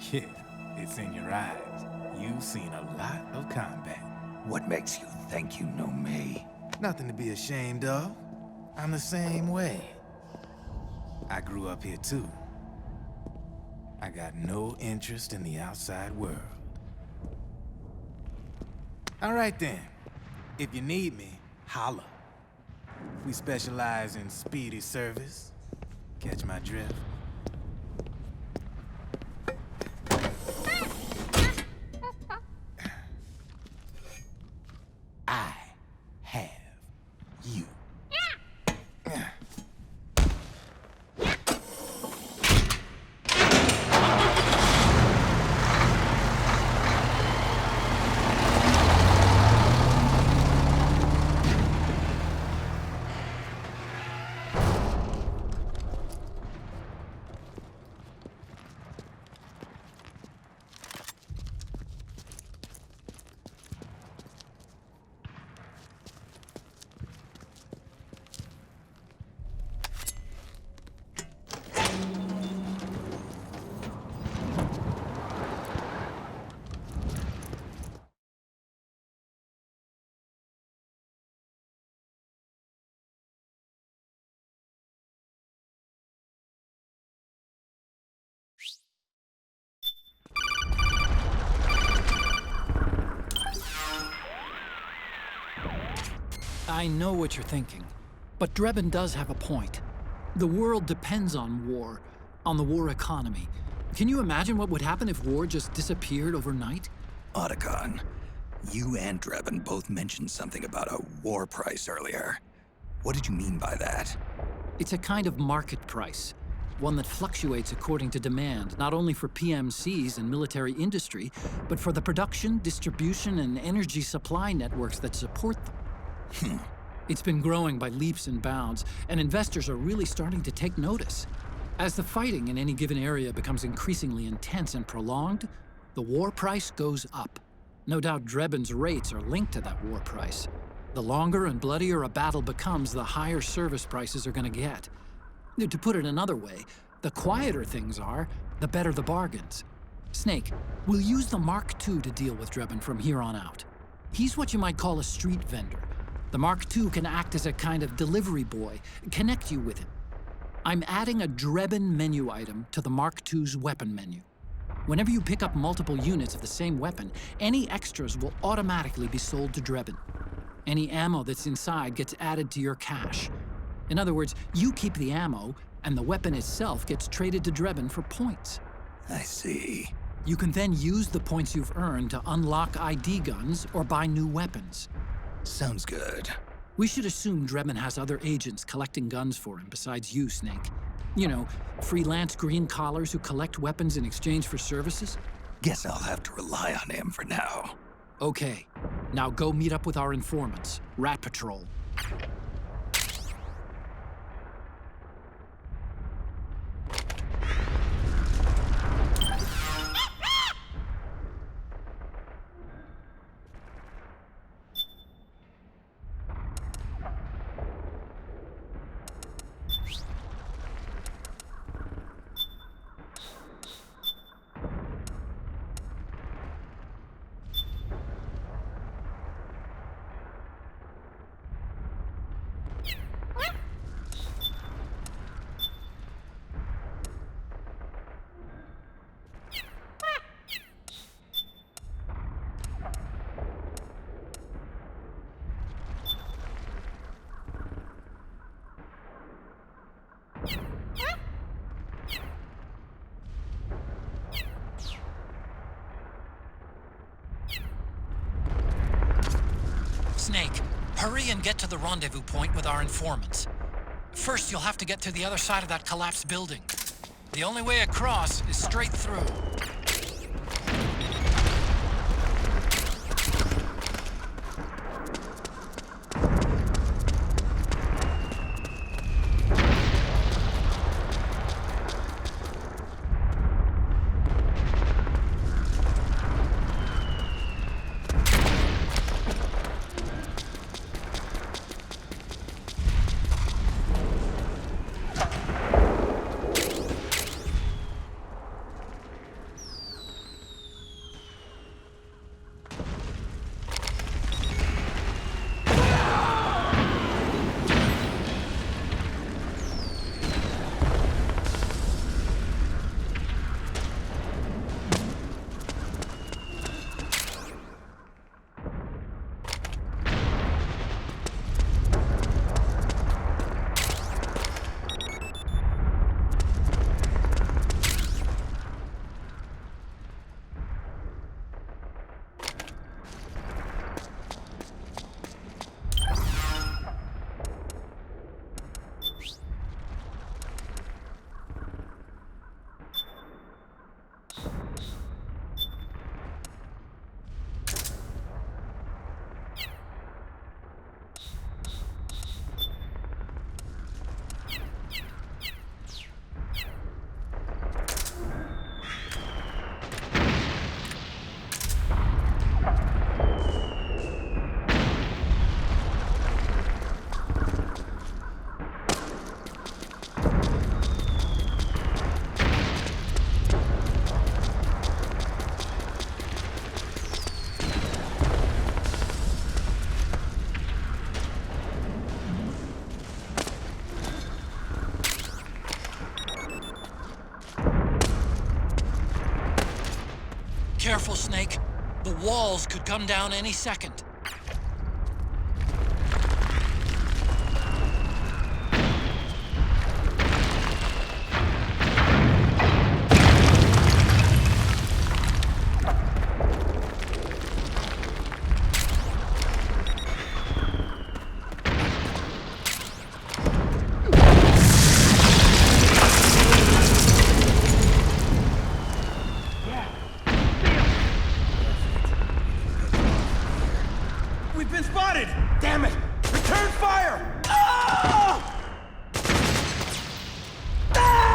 Yeah, it's in your eyes. You've seen a lot of combat. What makes you think you know me? Nothing to be ashamed of. I'm the same way. I grew up here too. I got no interest in the outside world. All right then. If you need me, holla. We specialize in speedy service. Catch my drift? I have you. I know what you're thinking, but Drebin does have a point. The world depends on war, on the war economy. Can you imagine what would happen if war just disappeared overnight? Otacon, you and Drebin both mentioned something about a war price earlier. What did you mean by that? It's a kind of market price, one that fluctuates according to demand, not only for PMCs and military industry, but for the production, distribution, and energy supply networks that support them. It's been growing by leaps and bounds, and investors are really starting to take notice. As the fighting in any given area becomes increasingly intense and prolonged, the war price goes up. No doubt Drebin's rates are linked to that war price. The longer and bloodier a battle becomes, the higher service prices are going to get. To put it another way, the quieter things are, the better the bargains. Snake, we'll use the Mark II to deal with Drebin from here on out. He's what you might call a street vendor. The Mark II can act as a kind of delivery boy, connect you with him. I'm adding a Drebin menu item to the Mark II's weapon menu. Whenever you pick up multiple units of the same weapon, any extras will automatically be sold to Drebin. Any ammo that's inside gets added to your cache. In other words, you keep the ammo, and the weapon itself gets traded to Drebin for points. I see. You can then use the points you've earned to unlock ID guns or buy new weapons. Sounds good. We should assume Drebin has other agents collecting guns for him besides you, Snake. You know, freelance green collars who collect weapons in exchange for services? Guess I'll have to rely on him for now. Okay, now go meet up with our informants, Rat Patrol. Snake, hurry and get to the rendezvous point with our informants. First, you'll have to get to the other side of that collapsed building. The only way across is straight through. Careful, Snake. The walls could come down any second. We've been spotted! Damn it! Return fire! Ah! Ah!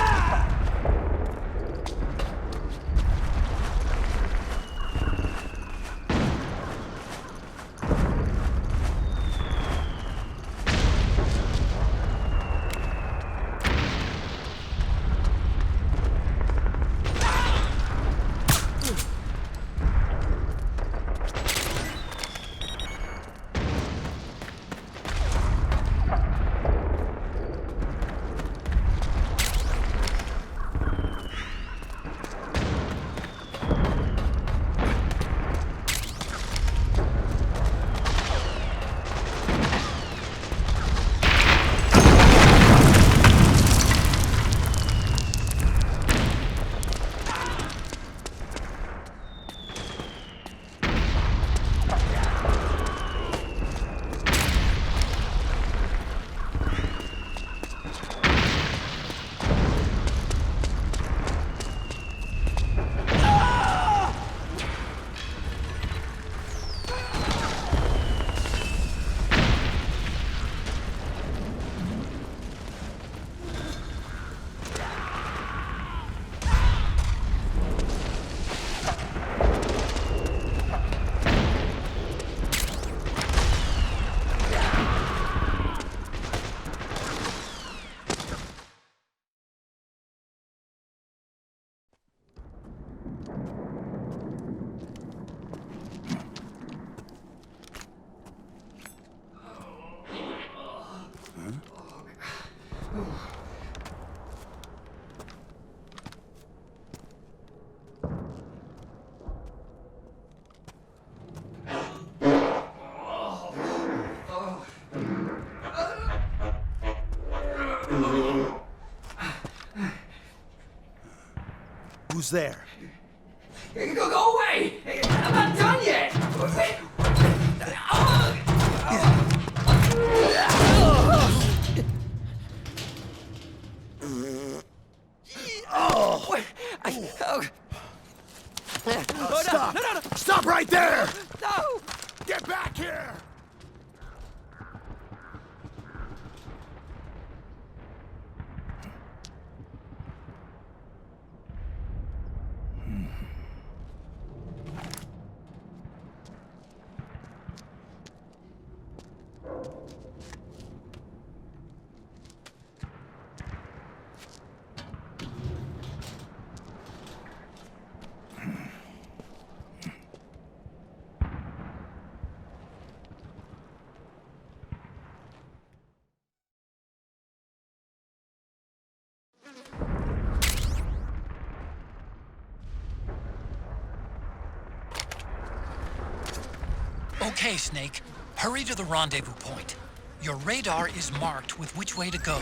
Who's there? Go away! I'm not done yet! Stop! No! Stop right there! No! Get back here! Okay, Snake. Hurry to the rendezvous point. Your radar is marked with which way to go.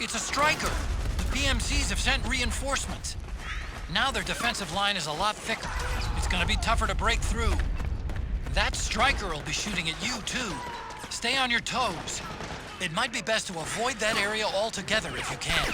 It's a striker. The PMCs have sent reinforcements. Now their defensive line is a lot thicker. It's gonna be tougher to break through. That striker will be shooting at you, too. Stay on your toes. It might be best to avoid that area altogether if you can.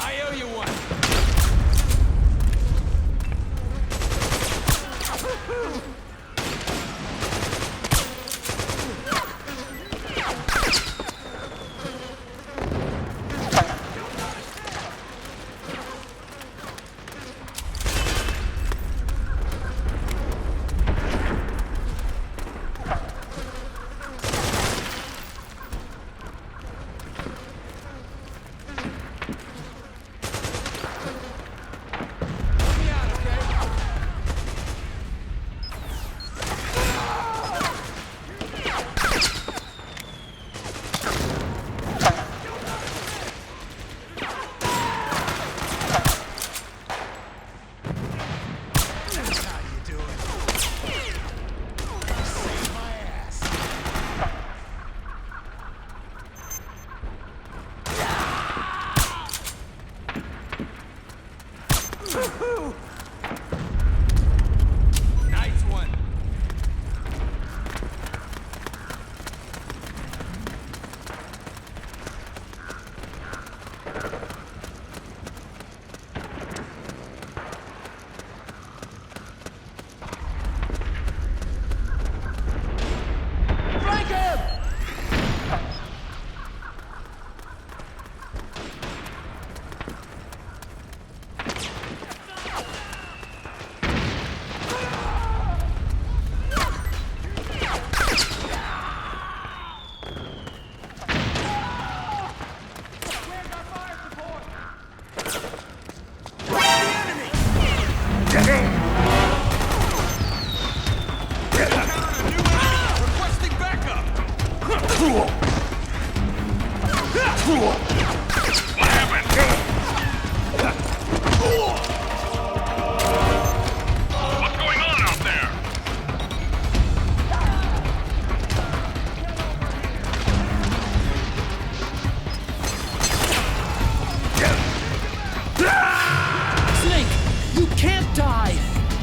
I owe you one. Nice one. Flank him! Requesting backup! What happened? What's going on out there? Snake, you can't die!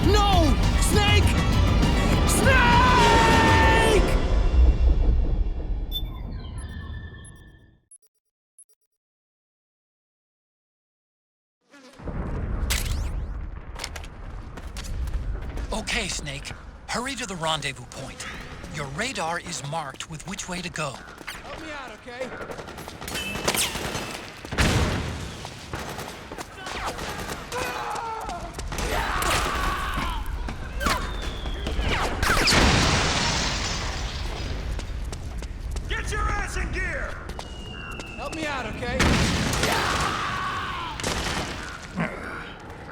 No! Snake! Snake! Okay, Snake. Hurry to the rendezvous point. Your radar is marked with which way to go. Help me out, okay? Get your ass in gear! Help me out, okay?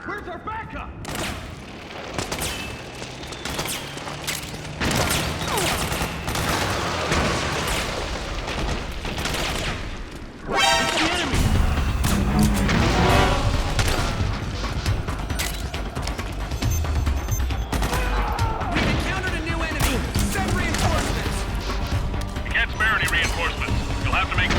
Where's our backup? It's the enemy! We've encountered a new enemy! Send reinforcements! You can't spare any reinforcements. You'll have to make do.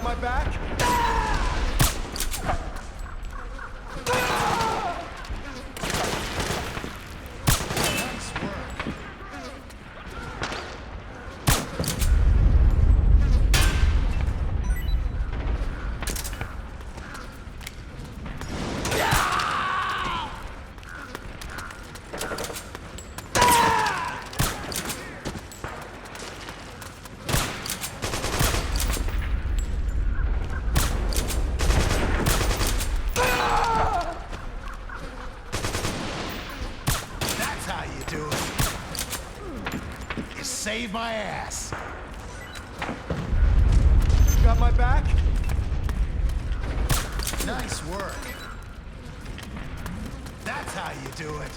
my back? Nice work. That's how you do it. You saved my ass. You got my back? Nice work. That's how you do it.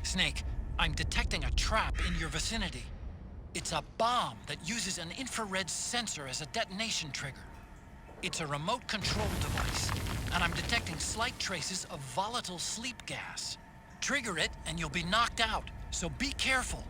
Snake, I'm detecting a trap in your vicinity. It's a bomb that uses an infrared sensor as a detonation trigger. It's a remote control device, and I'm detecting slight traces of volatile sleep gas. Trigger it, and you'll be knocked out, so be careful.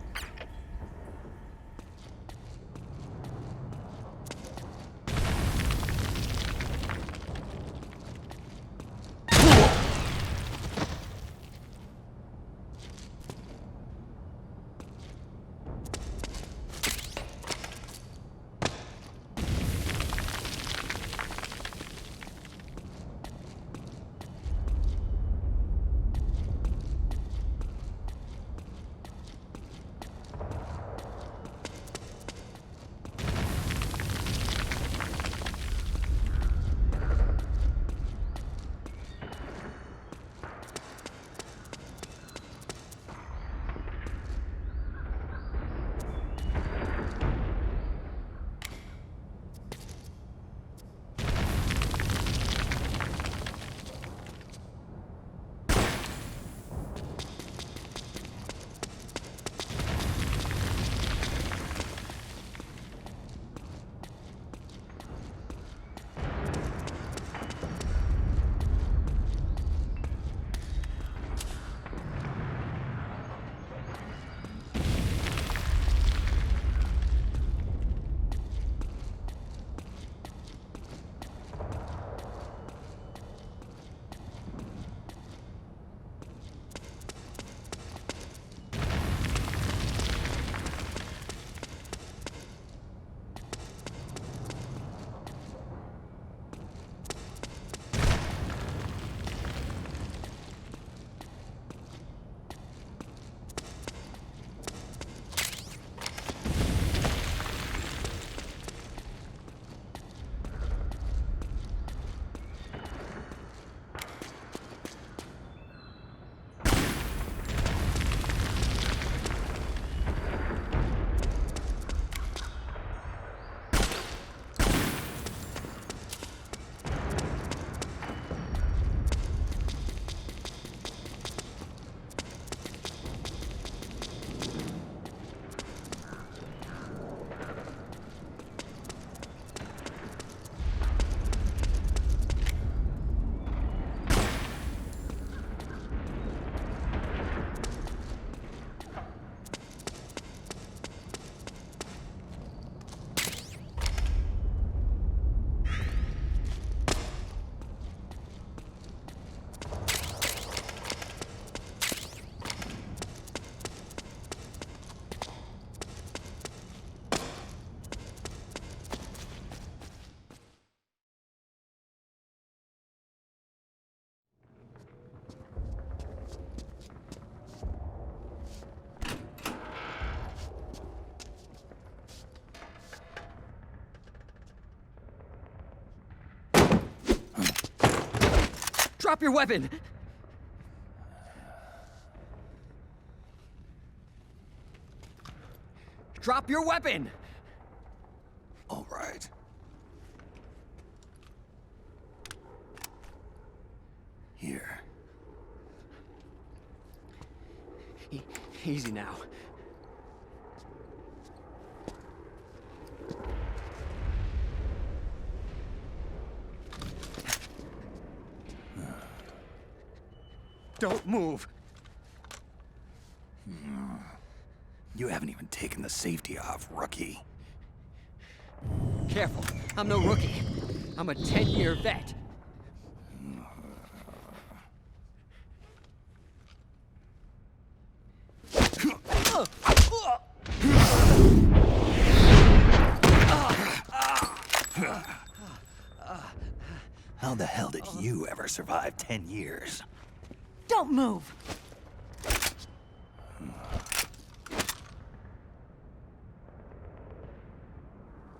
Drop your weapon! Drop your weapon! All right. Here. Easy now. Don't move! You haven't even taken the safety off, rookie. Careful, I'm no rookie. I'm a 10-year vet. never survive 10 years. Don't move!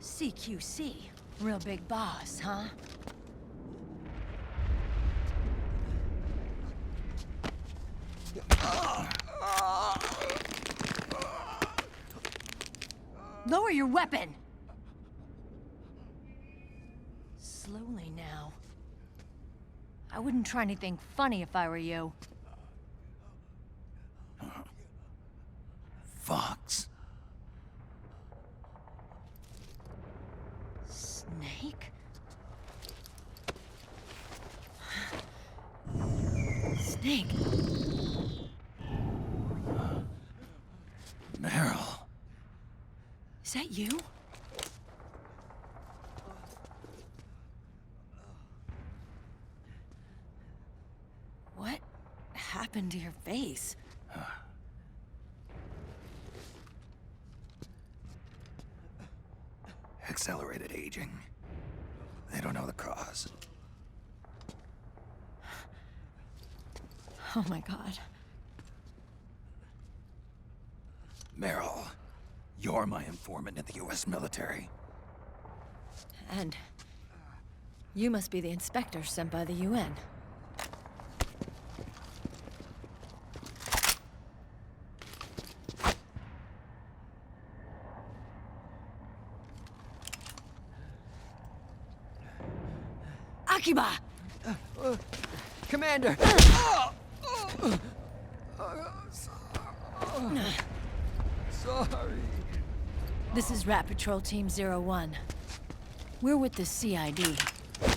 CQC. Real big boss, huh? Lower your weapon! Slowly now. I wouldn't try anything funny if I were you. Fox. Snake? Snake? Meryl. Is that you? What happened to your face? Accelerated aging. They don't know the cause. Oh my god. Meryl, you're my informant in the US military. And you must be the inspector sent by the UN. Akiba! Commander! Sorry. This is Rat Patrol Team 01. We're with the CID,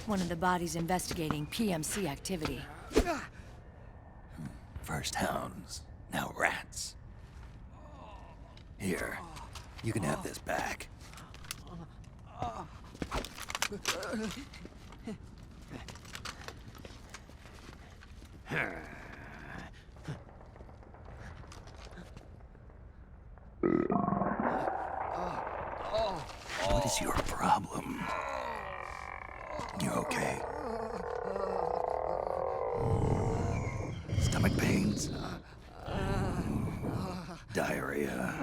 one of the bodies investigating PMC activity. First hounds, now rats. Here, you can have this back. What is your problem? You okay? Stomach pains? Diarrhea?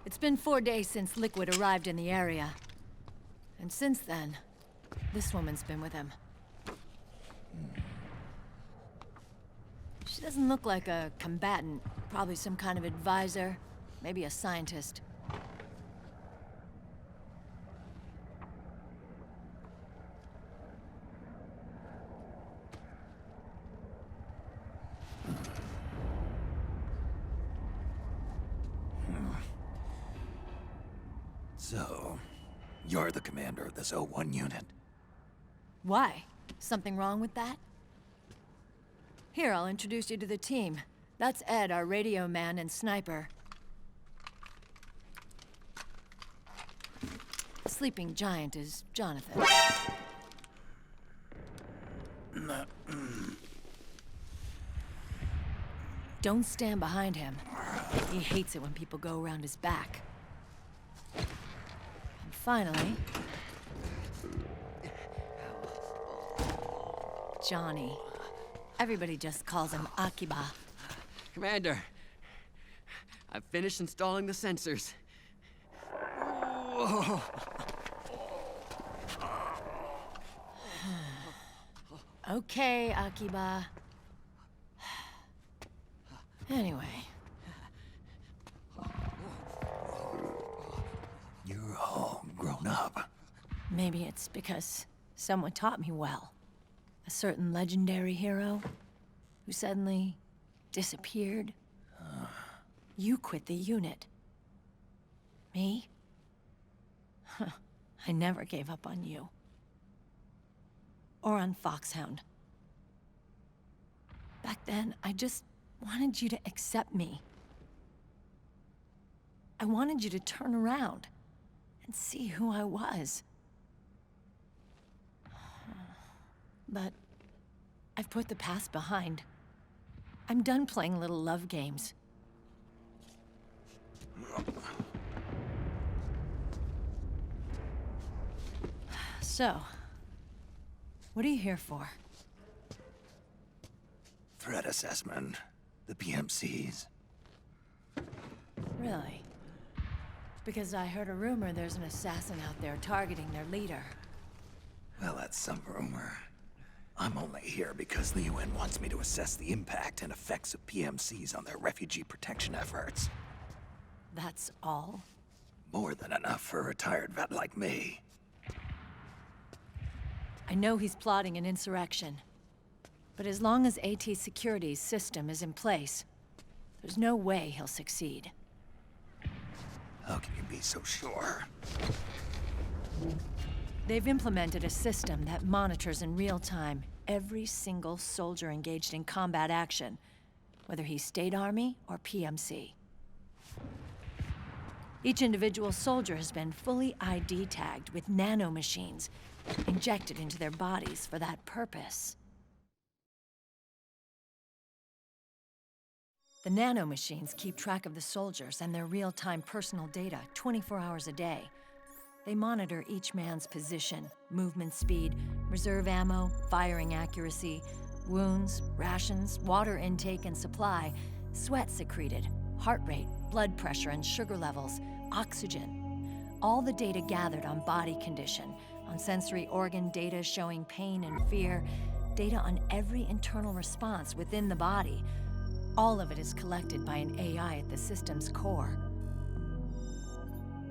It's been 4 days since Liquid arrived in the area. And since then, this woman's been with him. She doesn't look like a combatant. Probably some kind of advisor, maybe a scientist. So, you're the commander of this O1 unit. Why? Something wrong with that? Here, I'll introduce you to the team. That's Ed, our radio man and sniper. The sleeping giant is Jonathan. Don't stand behind him. He hates it when people go around his back. And finally... Johnny. Everybody just calls him Akiba. Commander, I've finished installing the sensors. Okay, Akiba. Anyway, You're all grown up. maybe it's because someone taught me well. A certain legendary hero who suddenly disappeared. You quit the unit. Me? I never gave up on you. Or on Foxhound. Back then, I just wanted you to accept me. I wanted you to turn around and see who I was. But I've put the past behind. I'm done playing little love games. So, what are you here for? Threat assessment. The PMCs. Really? Because I heard a rumor there's an assassin out there targeting their leader. Well, that's some rumor. I'm only here because the UN wants me to assess the impact and effects of PMCs on their refugee protection efforts. That's all? More than enough for a retired vet like me. I know he's plotting an insurrection. But as long as AT Security's system is in place, there's no way he'll succeed. How can you be so sure? They've implemented a system that monitors in real time every single soldier engaged in combat action, whether he's State Army or PMC. Each individual soldier has been fully ID tagged with nanomachines injected into their bodies for that purpose. The nanomachines keep track of the soldiers and their real-time personal data 24 hours a day. They monitor each man's position, movement speed, reserve ammo, firing accuracy, wounds, rations, water intake and supply, sweat secreted, heart rate, blood pressure and sugar levels, oxygen. All the data gathered on body condition, on sensory organ data showing pain and fear, data on every internal response within the body. All of it is collected by an AI at the system's core.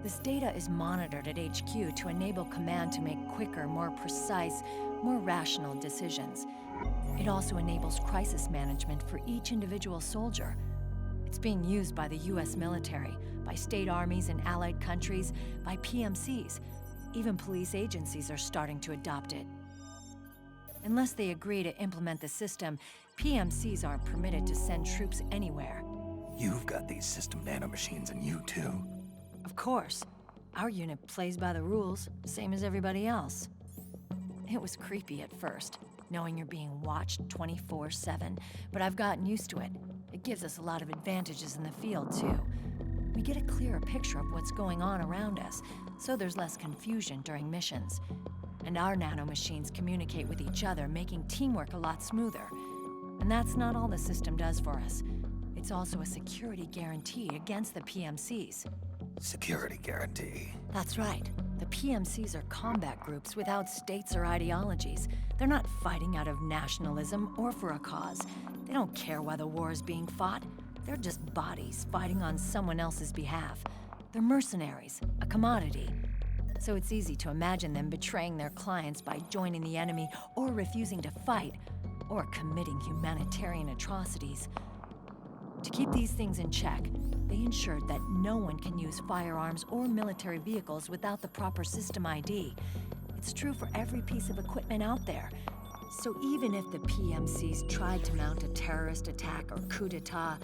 This data is monitored at HQ to enable command to make quicker, more precise, more rational decisions. It also enables crisis management for each individual soldier. It's being used by the US military, by state armies in allied countries, by PMCs. Even police agencies are starting to adopt it. Unless they agree to implement the system, PMCs aren't permitted to send troops anywhere. You've got these system nanomachines in you too. Of course. Our unit plays by the rules, same as everybody else. It was creepy at first, knowing you're being watched 24/7, but I've gotten used to it. It gives us a lot of advantages in the field, too. We get a clearer picture of what's going on around us, so there's less confusion during missions. And our nanomachines communicate with each other, making teamwork a lot smoother. And that's not all the system does for us. It's also a security guarantee against the PMCs. Security guarantee. That's right. The PMCs are combat groups without states or ideologies. They're not fighting out of nationalism or for a cause. They don't care why the war is being fought. They're just bodies fighting on someone else's behalf. They're mercenaries, a commodity. So it's easy to imagine them betraying their clients by joining the enemy or refusing to fight, or committing humanitarian atrocities. To keep these things in check, they ensured that no one can use firearms or military vehicles without the proper system ID. It's true for every piece of equipment out there. So even if the PMCs tried to mount a terrorist attack or coup d'etat,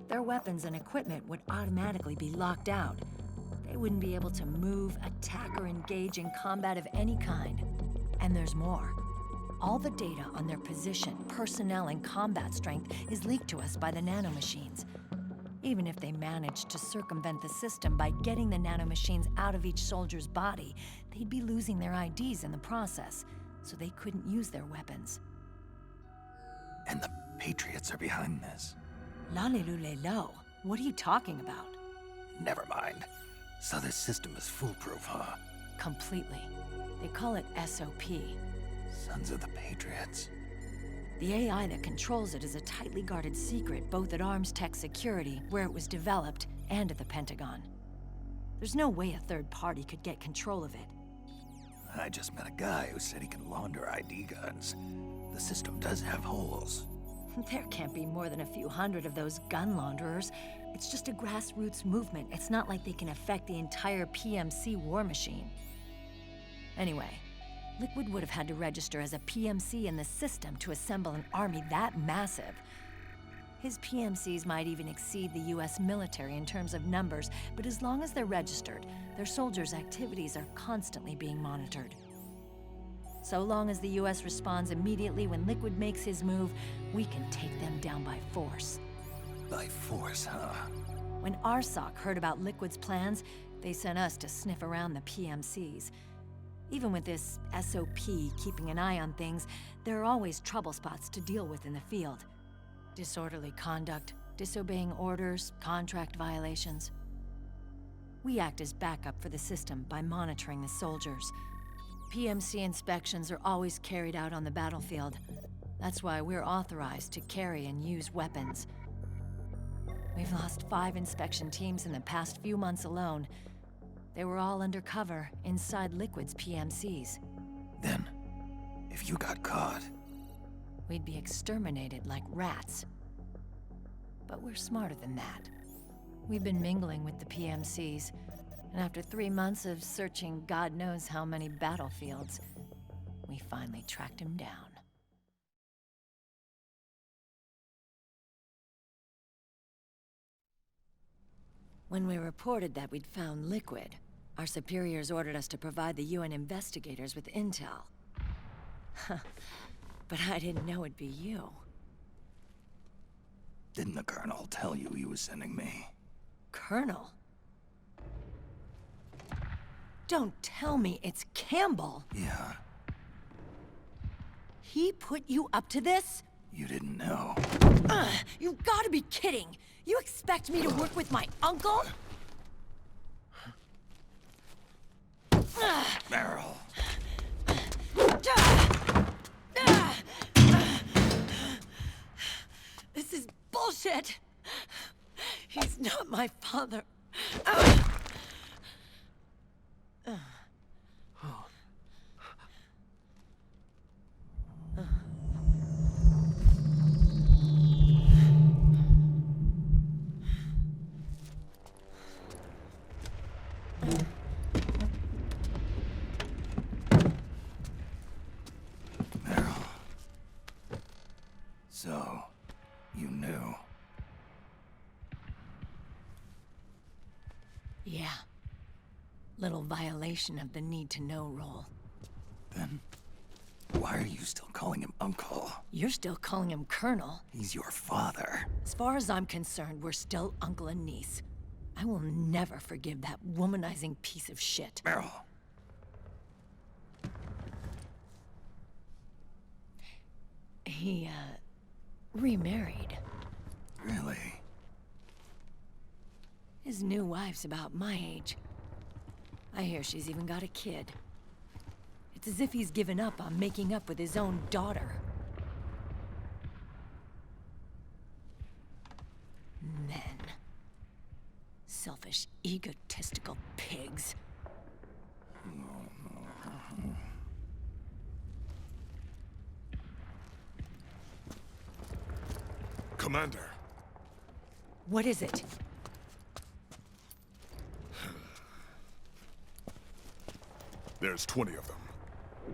their weapons and equipment would automatically be locked out. They wouldn't be able to move, attack, or engage in combat of any kind. And there's more. All the data on their position, personnel, and combat strength is leaked to us by the nanomachines. Even if they managed to circumvent the system by getting the nanomachines out of each soldier's body, they'd be losing their IDs in the process, so they couldn't use their weapons. And the Patriots are behind this. Lalilulelo, what are you talking about? Never mind. So this system is foolproof, huh? Completely. They call it SOP. Sons of the Patriots. The AI that controls it is a tightly guarded secret, both at Arms Tech Security, where it was developed, and at the Pentagon. There's no way a third party could get control of it. I just met a guy who said he can launder ID guns. The system does have holes. There can't be more than a few hundred of those gun launderers. It's just a grassroots movement. It's not like they can affect the entire PMC war machine. Anyway, Liquid would have had to register as a PMC in the system to assemble an army that massive. His PMCs might even exceed the US military in terms of numbers, but as long as they're registered, their soldiers' activities are constantly being monitored. So long as the US responds immediately when Liquid makes his move, we can take them down by force. By force, huh? When RSOC heard about Liquid's plans, they sent us to sniff around the PMCs. Even with this SOP keeping an eye on things, there are always trouble spots to deal with in the field. Disorderly conduct, disobeying orders, contract violations. We act as backup for the system by monitoring the soldiers. PMC inspections are always carried out on the battlefield. That's why we're authorized to carry and use weapons. We've lost 5 inspection teams in the past few months alone. They were all undercover inside Liquid's PMCs. Then, if you got caught... We'd be exterminated like rats. But we're smarter than that. We've been mingling with the PMCs, and after 3 months of searching God knows how many battlefields, we finally tracked him down. When we reported that we'd found Liquid, our superiors ordered us to provide the UN investigators with intel. But I didn't know it'd be you. Didn't the Colonel tell you he was sending me? Colonel? Don't tell me it's Campbell! Yeah, He put you up to this? you didn't know. You've gotta be kidding! You expect me to work with my uncle? Meryl. This is bullshit! He's not my father. Meryl. So, you knew. Yeah. Little violation of the need-to-know rule. Then, why are you still calling him Uncle? You're still calling him Colonel. He's your father. As far as I'm concerned, we're still uncle and niece. I will never forgive that womanizing piece of shit. Meryl. He, remarried. Really? His new wife's about my age. I hear she's even got a kid. It's as if he's given up on making up with his own daughter. Men. Selfish, egotistical pigs. Commander. What is it? There's 20 of them.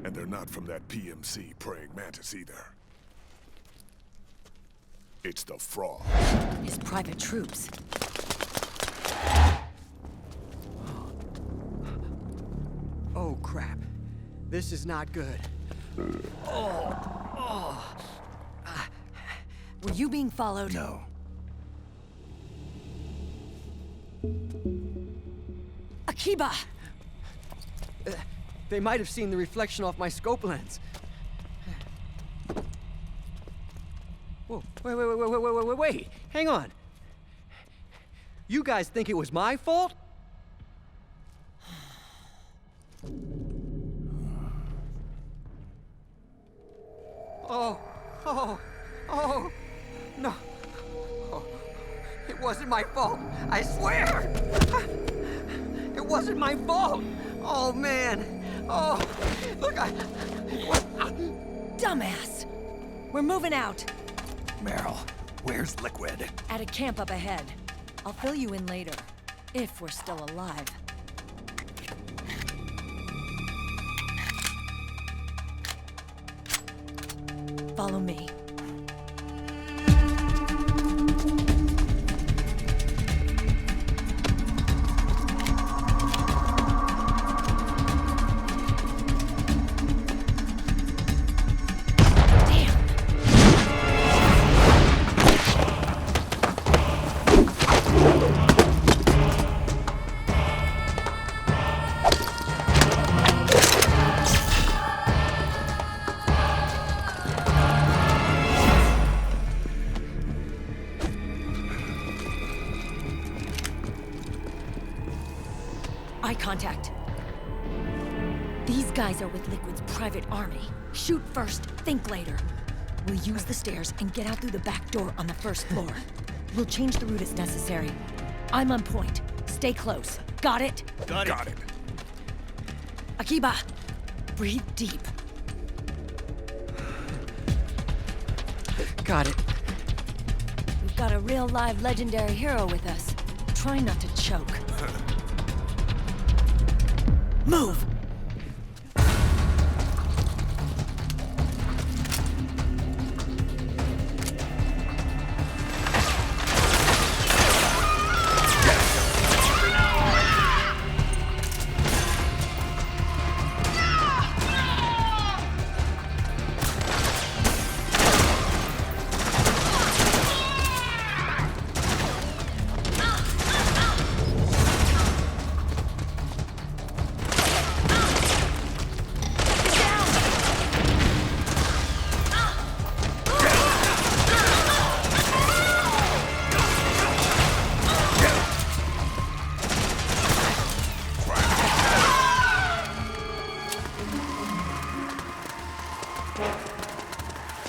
And they're not from that PMC praying mantis either. It's the Frog. His private troops. Oh, crap. This is not good. Were you being followed? No. Akiba! They might have seen the reflection off my scope lens. Whoa, wait. Hang on. You guys think it was my fault? Oh, no. Oh, it wasn't my fault, I swear! It wasn't my fault! Oh, man. Oh, look, Dumbass! We're moving out. Meryl, where's Liquid? At a camp up ahead. I'll fill you in later. If we're still alive. Follow me. Eye contact. These guys are with Liquid's private army. Shoot first, think later. We'll use the stairs and get out through the back door on the first floor. We'll change the route as necessary. I'm on point. Stay close. Got it? Got it. Akiba, breathe deep. Got it. We've got a real live legendary hero with us. Try not to choke. Move!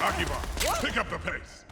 Akiba, pick up the pace.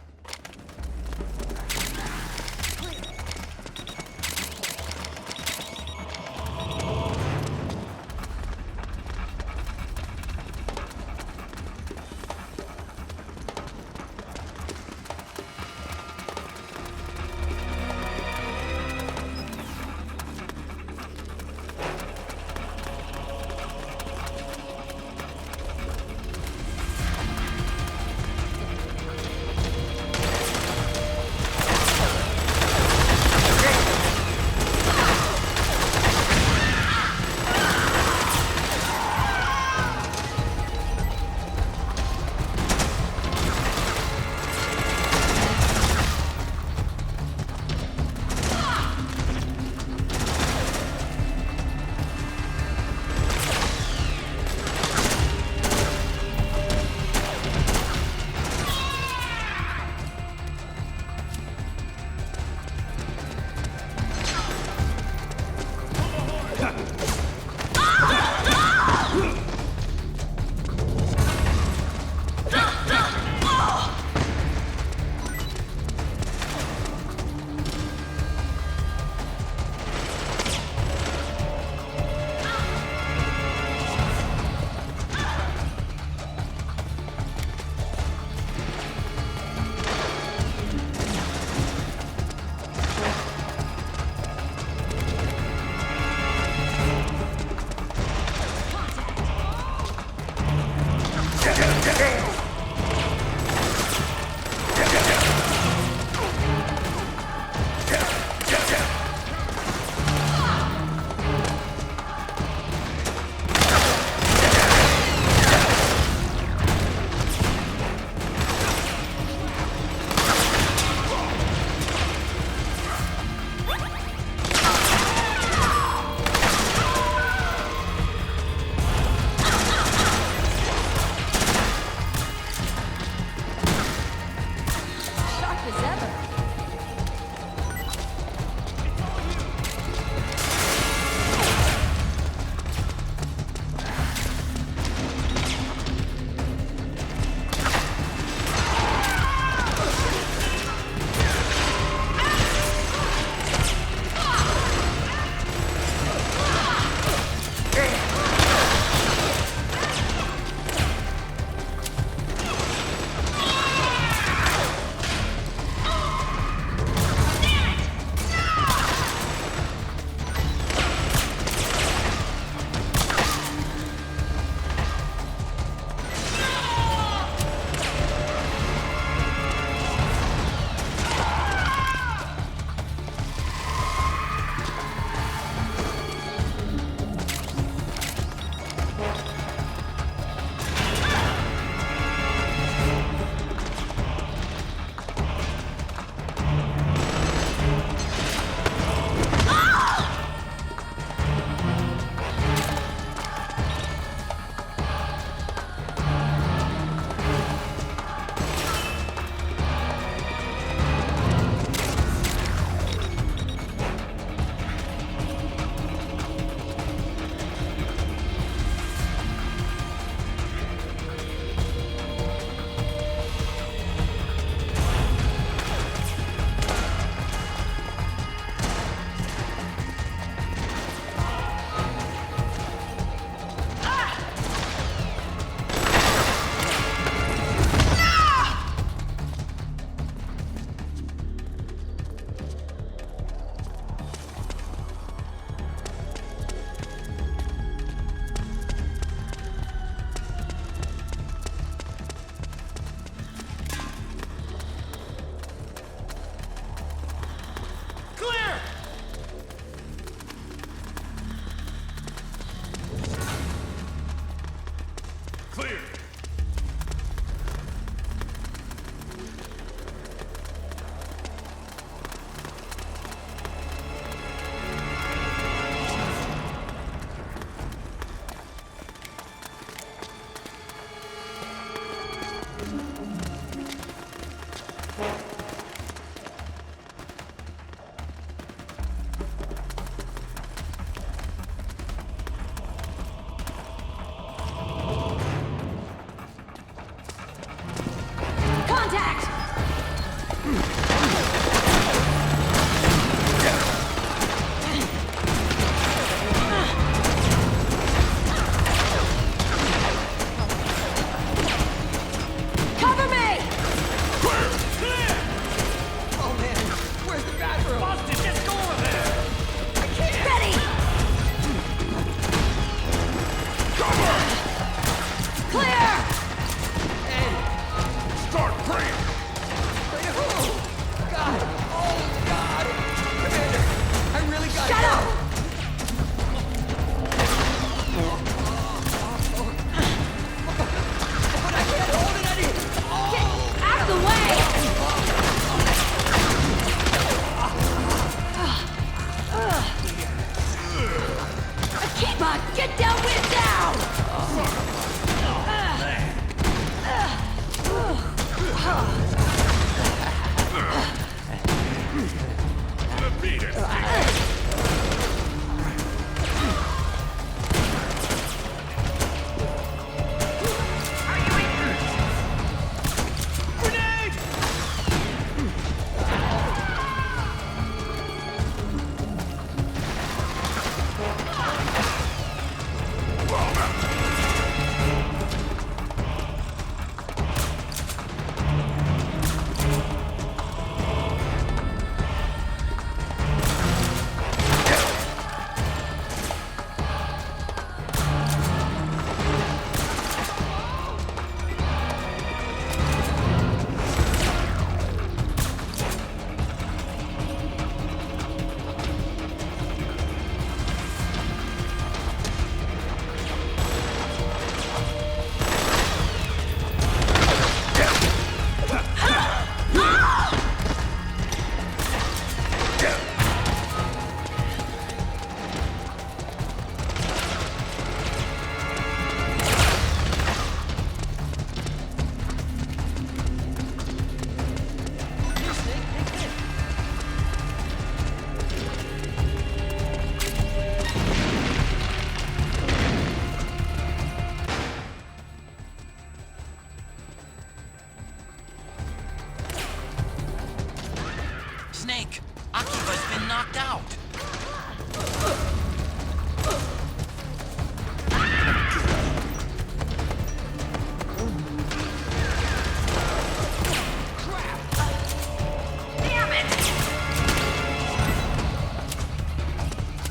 out!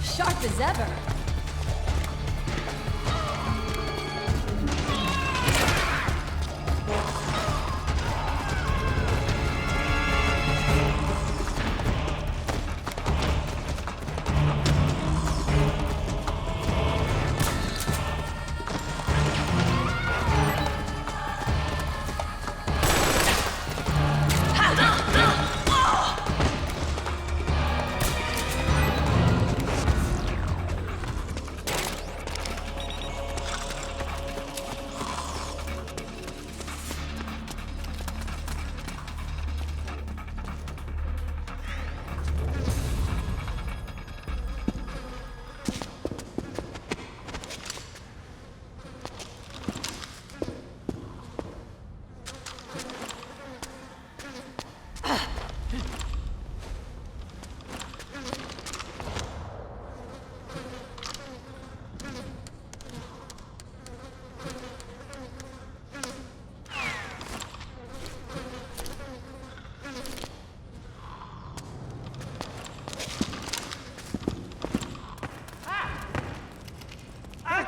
Sharp as ever.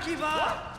Akiva!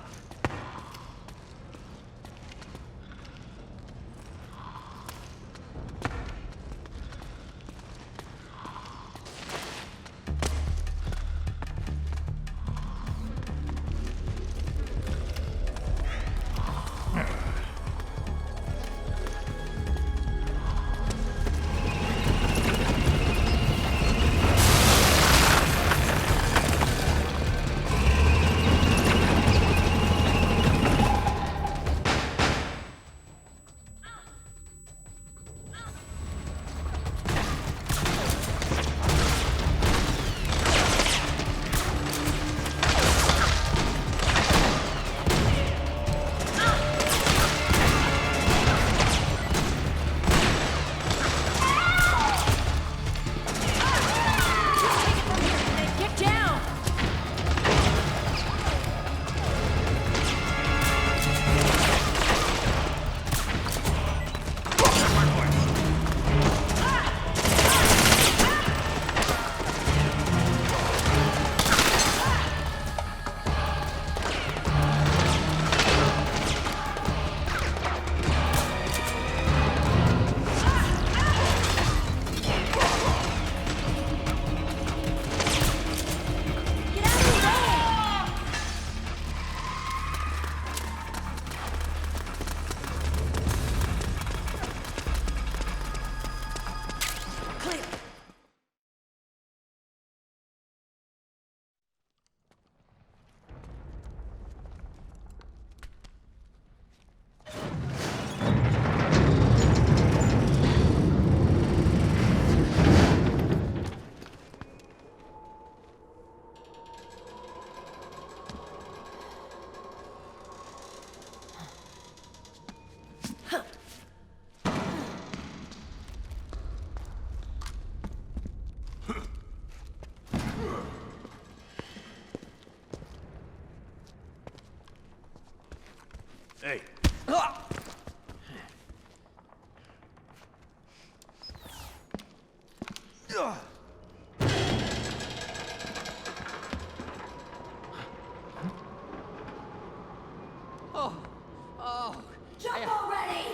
Hey, Jump already!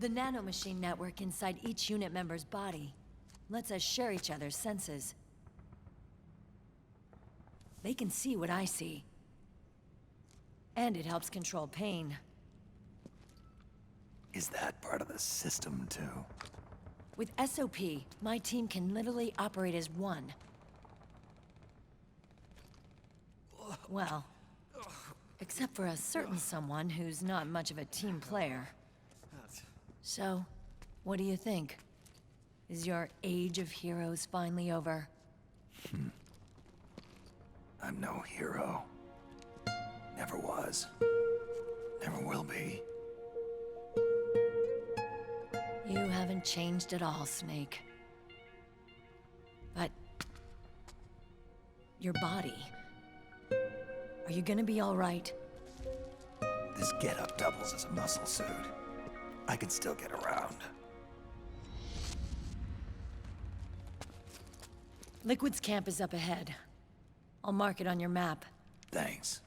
The nanomachine network inside each unit member's body lets us share each other's senses. They can see what I see. And it helps control pain. Is that part of the system, too? With SOP, my team can literally operate as one. Well, except for a certain someone who's not much of a team player. So, what do you think? Is your age of heroes finally over? I'm no hero. Never was. Never will be. You haven't changed at all, Snake. But... your body... are you gonna be all right? This getup doubles as a muscle suit. I can still get around. Liquid's camp is up ahead. I'll mark it on your map. Thanks.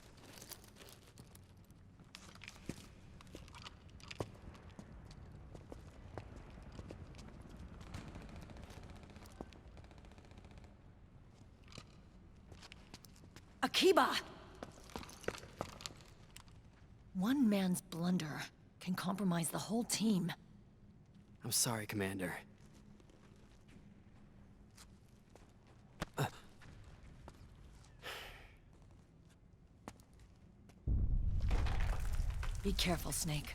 Akiba! One man's blunder can compromise the whole team. I'm sorry, Commander. Be careful, Snake.